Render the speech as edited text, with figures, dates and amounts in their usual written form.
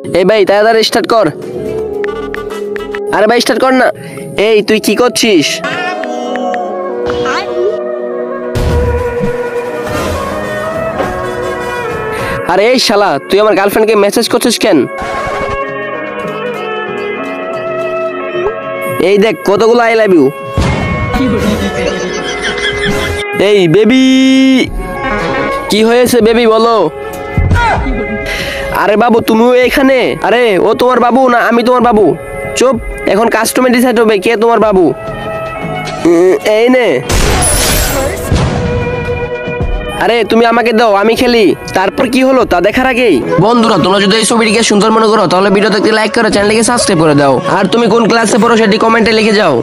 এই ভাই তাড়াতাড়ি স্টার্ট কর। আরে ভাই স্টার্ট কর না। এই তুই কি করছিস? আরে এই শালা, তুই আমার গার্লফ্রেন্ডকে মেসেজ করছিস কেন? এই দেখ কতগুলো আই লাভ ইউ। এই বেবি, কি হয়েছে বেবি বলো? আরে বাবু তুমিও এখানে? আরে ও তোমার বাবু না আমি তোমার বাবু? চুপ, এখন কাস্টমে ডিসাইড হবে কে তোমার বাবু। এই নে। আরে তুমি আমাকে দাও, আমি খেলি। তারপর কি হলো তা দেখার আগেই বন্ধুরা, তোমরা যদি এই ছবিটিকে সুন্দর মনে করো তাহলে ভিডিওতে একটি লাইক করে চ্যানেলটিকে সাবস্ক্রাইব করে দাও। আর তুমি কোন ক্লাসে পড়ো সেটি কমেন্টে লিখে যাও।